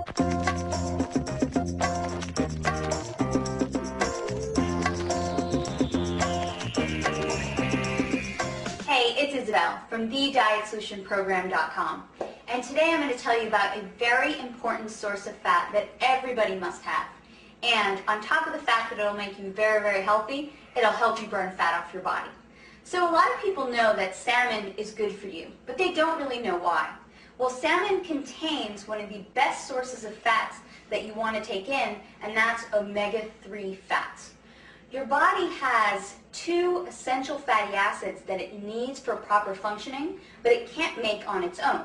Hey, it's Isabel from thedietsolutionprogram.com, and today I'm going to tell you about a very important source of fat that everybody must have. And on top of the fact that it'll make you very, very healthy, it'll help you burn fat off your body. So a lot of people know that salmon is good for you, but they don't really know why. Well, salmon contains one of the best sources of fats that you want to take in, and that's omega-3 fats. Your body has two essential fatty acids that it needs for proper functioning, but it can't make on its own.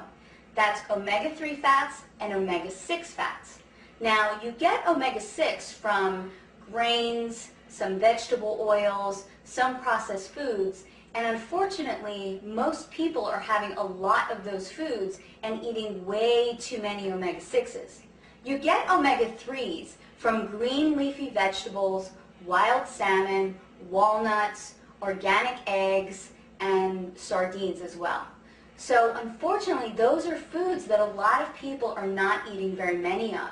That's omega-3 fats and omega-6 fats. Now, you get omega-6 from grains, some vegetable oils, some processed foods, and unfortunately, most people are having a lot of those foods and eating way too many omega-6s. You get omega-3s from green leafy vegetables, wild salmon, walnuts, organic eggs, and sardines as well. So unfortunately, those are foods that a lot of people are not eating very many of.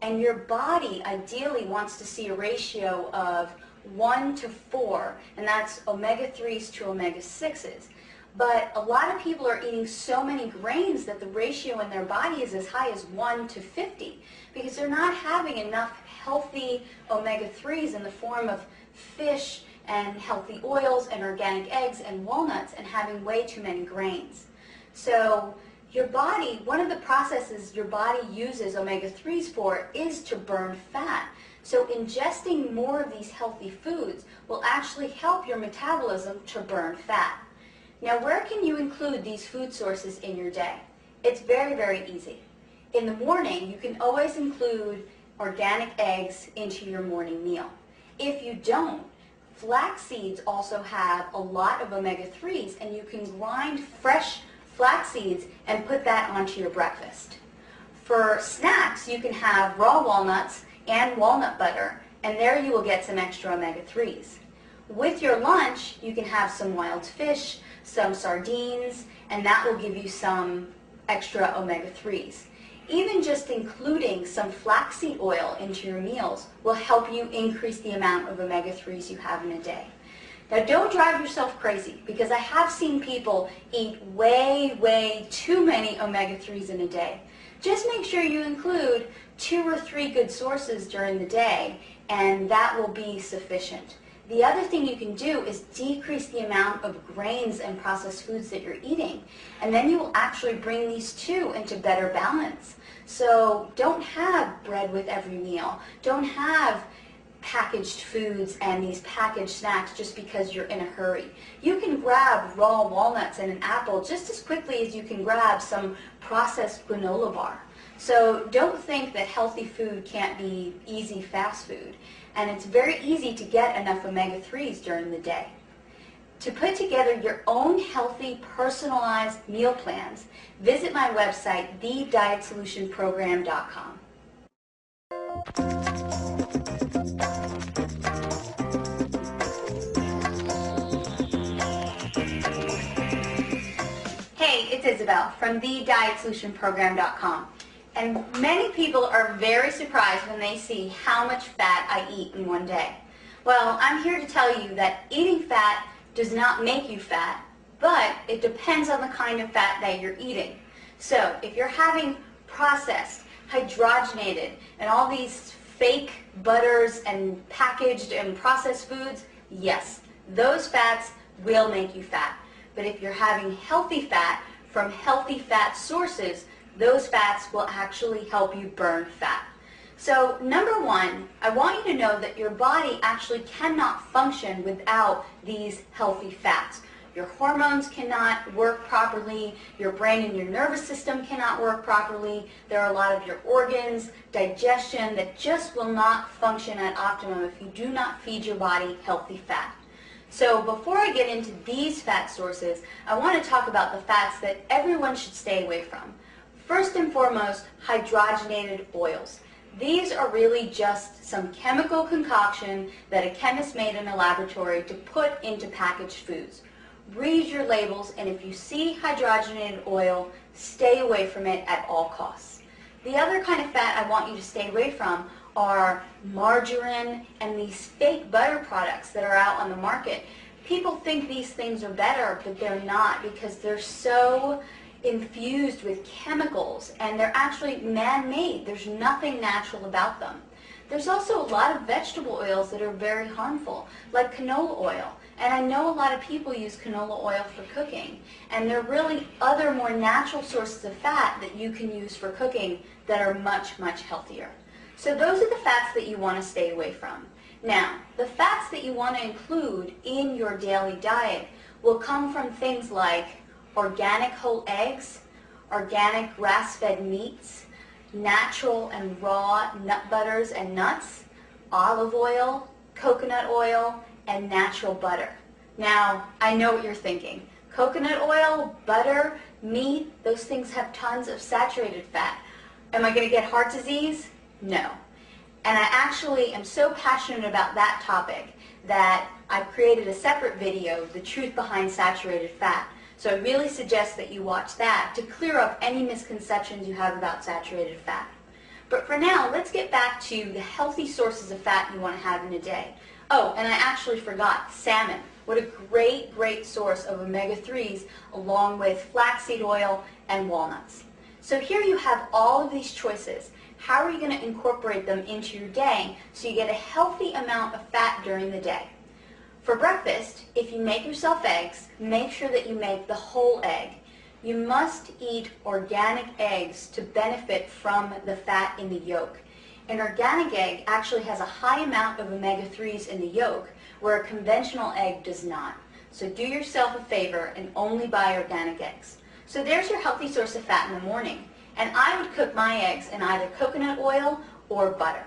And your body ideally wants to see a ratio of 1 to 4, and that's omega-3s to omega-6s. But a lot of people are eating so many grains that the ratio in their body is as high as 1 to 50 because they're not having enough healthy omega-3s in the form of fish and healthy oils and organic eggs and walnuts and having way too many grains. So your body, one of the processes your body uses omega-3s for is to burn fat. So ingesting more of these healthy foods will actually help your metabolism to burn fat. Now, where can you include these food sources in your day? It's very, very easy. In the morning, you can always include organic eggs into your morning meal. If you don't, flax seeds also have a lot of omega-3s, and you can grind fresh flax seeds and put that onto your breakfast. For snacks, you can have raw walnuts and walnut butter, and there you will get some extra omega-3s. With your lunch, you can have some wild fish, some sardines, and that will give you some extra omega-3s. Even just including some flaxseed oil into your meals will help you increase the amount of omega-3s you have in a day. Now, don't drive yourself crazy, because I have seen people eat way too many omega-3s in a day. Just make sure you include 2 or 3 good sources during the day, and that will be sufficient. The other thing you can do is decrease the amount of grains and processed foods that you're eating, and then you will actually bring these two into better balance. So don't have bread with every meal. Don't have packaged foods and these packaged snacks just because you're in a hurry. You can grab raw walnuts and an apple just as quickly as you can grab some processed granola bar. So don't think that healthy food can't be easy fast food. And it's very easy to get enough omega-3s during the day. To put together your own healthy, personalized meal plans, visit my website, thedietsolutionprogram.com. Hey, it's Isabel from thedietsolutionprogram.com. And many people are very surprised when they see how much fat I eat in one day. Well, I'm here to tell you that eating fat does not make you fat, but it depends on the kind of fat that you're eating. So if you're having processed, hydrogenated, and all these fake butters and packaged and processed foods, yes, those fats will make you fat. But if you're having healthy fat from healthy fat sources, those fats will actually help you burn fat. So number one, I want you to know that your body actually cannot function without these healthy fats. Your hormones cannot work properly, your brain and your nervous system cannot work properly, there are a lot of your organs, digestion that just will not function at optimum if you do not feed your body healthy fat. So before I get into these fat sources, I want to talk about the fats that everyone should stay away from. First and foremost, hydrogenated oils. These are really just some chemical concoction that a chemist made in a laboratory to put into packaged foods. Read your labels, and if you see hydrogenated oil, stay away from it at all costs. The other kind of fat I want you to stay away from are margarine and these fake butter products that are out on the market. People think these things are better, but they're not, because they're so infused with chemicals and they're actually man-made. There's nothing natural about them. There's also a lot of vegetable oils that are very harmful, like canola oil. And I know a lot of people use canola oil for cooking, and there are really other more natural sources of fat that you can use for cooking that are much, much healthier. So those are the fats that you want to stay away from. Now, the fats that you want to include in your daily diet will come from things like organic whole eggs, organic grass-fed meats, natural and raw nut butters and nuts, olive oil, coconut oil, and natural butter. Now, I know what you're thinking. Coconut oil, butter, meat, those things have tons of saturated fat. Am I going to get heart disease? No. And I actually am so passionate about that topic that I've created a separate video, The Truth Behind Saturated Fat. So I really suggest that you watch that to clear up any misconceptions you have about saturated fat. But for now, let's get back to the healthy sources of fat you want to have in a day. Oh, and I actually forgot, salmon. What a great, great source of omega-3s, along with flaxseed oil and walnuts. So here you have all of these choices. How are you going to incorporate them into your day so you get a healthy amount of fat during the day? For breakfast, if you make yourself eggs, make sure that you make the whole egg. You must eat organic eggs to benefit from the fat in the yolk. An organic egg actually has a high amount of omega-3s in the yolk, where a conventional egg does not. So do yourself a favor and only buy organic eggs. So there's your healthy source of fat in the morning. And I would cook my eggs in either coconut oil or butter.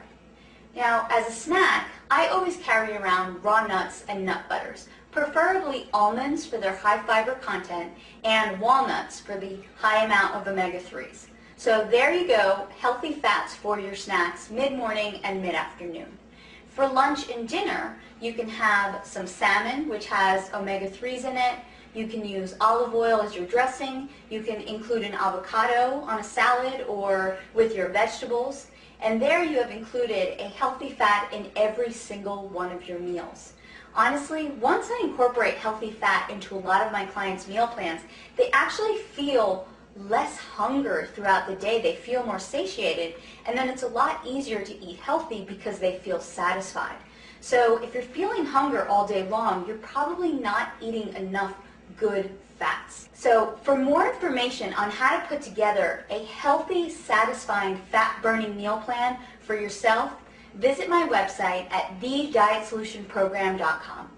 Now, as a snack, I always carry around raw nuts and nut butters, preferably almonds for their high fiber content and walnuts for the high amount of omega-3s. So there you go, healthy fats for your snacks mid-morning and mid-afternoon. For lunch and dinner, you can have some salmon, which has omega-3s in it. You can use olive oil as your dressing. You can include an avocado on a salad or with your vegetables. And there you have included a healthy fat in every single one of your meals. Honestly, once I incorporate healthy fat into a lot of my clients' meal plans, they actually feel less hunger throughout the day. They feel more satiated, and then it's a lot easier to eat healthy because they feel satisfied. So if you're feeling hunger all day long, you're probably not eating enough good fats. So for more information on how to put together a healthy, satisfying, fat-burning meal plan for yourself, visit my website at thedietsolutionprogram.com.